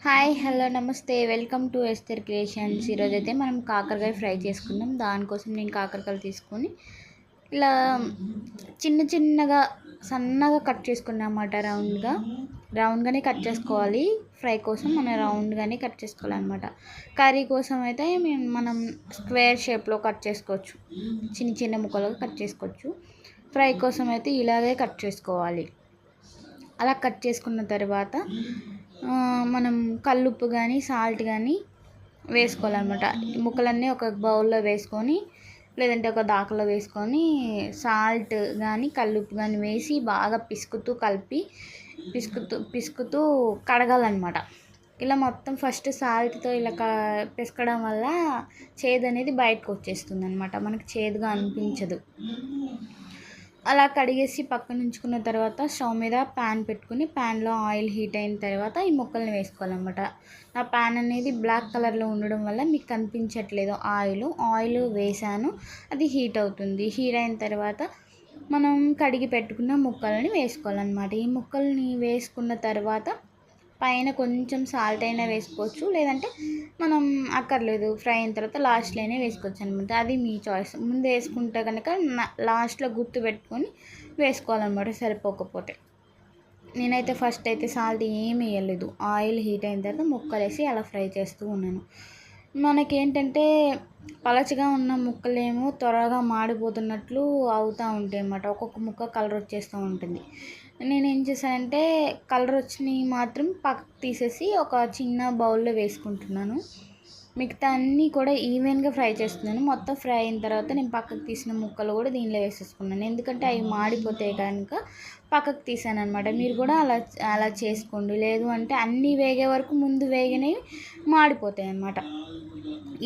Hi hello నమస్తే welcome to Esther creations. ఈరోజు అయితే మనం కాకరకాయ ఫ్రై చేసుకుందాం. దానికోసం నేను కాకరకాయలు తీసుకొని ఇలా చిన్న చిన్నగా సన్నగా కట్ చేసుకున్నాం అన్నమాట. రౌండ్గానే కట్ చేసుకోవాలి. ఫ్రై కోసం మనం రౌండ్గానే కట్ చేసుకోవాలన్నమాట. కర్రీ కోసం అయితే మనం స్క్వేర్ షేప్లో కట్ చేసుకోవచ్చు, చిన్న చిన్న ముక్కలుగా కట్ చేసుకోవచ్చు. ఫ్రై కోసం అయితే ఇలాగే కట్ చేసుకోవాలి. అలా కట్ చేసుకున్న తర్వాత మనం కల్లుప్పు కానీ సాల్ట్ కానీ వేసుకోవాలన్నమాట. ముక్కలన్నీ ఒక బౌల్లో వేసుకొని, లేదంటే ఒక దాకలో వేసుకొని సాల్ట్ కానీ కల్లుప్పు కానీ వేసి బాగా పిసుకుతూ కడగాలన్నమాట. ఇలా మొత్తం ఫస్ట్ సాల్ట్తో ఇలా పిసకడం వల్ల చేదు అనేది బయటకు వచ్చేస్తుంది అనమాట. మనకి చేదుగా అనిపించదు. అలా కడిగేసి పక్కన ఉంచుకున్న తర్వాత స్టవ్ మీద ప్యాన్ పెట్టుకుని ప్యాన్లో ఆయిల్ హీట్ అయిన తర్వాత ఈ ముక్కల్ని వేసుకోవాలన్నమాట. నా ప్యాన్ అనేది బ్లాక్ కలర్లో ఉండడం వల్ల మీకు కనిపించట్లేదు. ఆయిల్ వేసాను, అది హీట్ అవుతుంది. హీట్ అయిన తర్వాత మనం కడిగి పెట్టుకున్న ముక్కల్ని వేసుకోవాలన్నమాట. ఈ ముక్కల్ని వేసుకున్న తర్వాత పైన కొంచెం సాల్ట్ అయినా వేసుకోవచ్చు, లేదంటే మనం అక్కర్లేదు, ఫ్రై అయిన తర్వాత లాస్ట్లోనే వేసుకోవచ్చు అనమాట. అది మీ చాయిస్. ముందు వేసుకుంటే కనుక లాస్ట్లో గుర్తు పెట్టుకొని వేసుకోవాలన్నమాట సరిపోకపోతే. నేనైతే ఫస్ట్ అయితే సాల్ట్ ఏమి వేయలేదు. ఆయిల్ హీట్ అయిన తర్వాత ముక్కలు వేసి అలా ఫ్రై చేస్తూ ఉన్నాను. మనకేంటంటే పలచగా ఉన్న ముక్కలేమో త్వరగా మాడిపోతున్నట్లు అవుతూ ఉంటాయి అన్నమాట. ఒక్కొక్క ముక్క కలర్ వచ్చేస్తూ ఉంటుంది. నేనేం చేశానంటే కలర్ వచ్చినవి మాత్రం పక్కకు తీసేసి ఒక చిన్న బౌల్లో వేసుకుంటున్నాను. మిగతా అన్నీ కూడా ఈవెన్గా ఫ్రై చేస్తున్నాను. మొత్తం ఫ్రై అయిన తర్వాత నేను పక్కకు తీసిన ముక్కలు కూడా దీనిలో వేసేసుకున్నాను. ఎందుకంటే అవి మాడిపోతే కనుక పక్కకు తీసాను అనమాట. మీరు కూడా అలా చేసుకోండి. లేదు అంటే అన్నీ వేగే వరకు ముందు వేగనేవి మాడిపోతాయి అన్నమాట.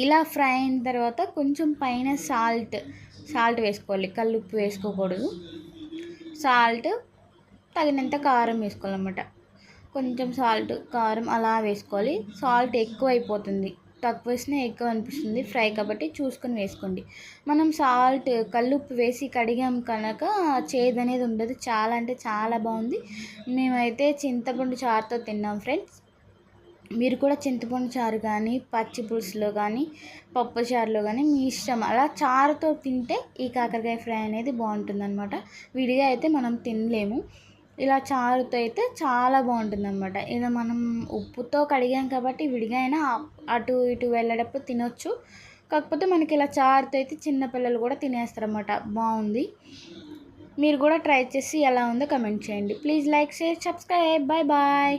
ఇలా ఫ్రై అయిన తర్వాత కొంచెం పైన సాల్ట్ వేసుకోవాలి, కల్లుప్పు వేసుకోకూడదు. సాల్ట్ తగినంత కారం వేసుకోవాలన్నమాట. కొంచెం సాల్ట్ కారం అలా వేసుకోవాలి. సాల్ట్ ఎక్కువ అయిపోతుంది, తక్కువ వేసినా ఎక్కువ అనిపిస్తుంది ఫ్రై కాబట్టి చూసుకొని వేసుకోండి. మనం కల్లుప్పు వేసి కడిగాం కనుక చేదు అనేది ఉండదు. చాలా అంటే చాలా బాగుంది. మేమైతే చింతపండు చారుతో తిన్నాం ఫ్రెండ్స్. మీరు కూడా చింతపండు చారు కానీ, పచ్చి పులుసులో కానీ, పప్పు చారులో కానీ మీ ఇష్టం. అలా చారుతో తింటే ఈ కాకరకాయ ఫ్రై అనేది బాగుంటుందన్నమాట. విడిగా అయితే మనం తినలేము. ఇలా చారుతో అయితే చాలా బాగుంటుందన్నమాట. ఇలా మనం ఉప్పుతో కడిగాం కాబట్టి విడిగా అయినా అటు ఇటు వెళ్ళేటప్పుడు తినొచ్చు. కాకపోతే మనకి ఇలా చారుతో అయితే చిన్నపిల్లలు కూడా తినేస్తారన్నమాట. బాగుంది. మీరు కూడా ట్రై చేసి ఎలా ఉందో కమెంట్ చేయండి. Please like, share, subscribe. Bye bye.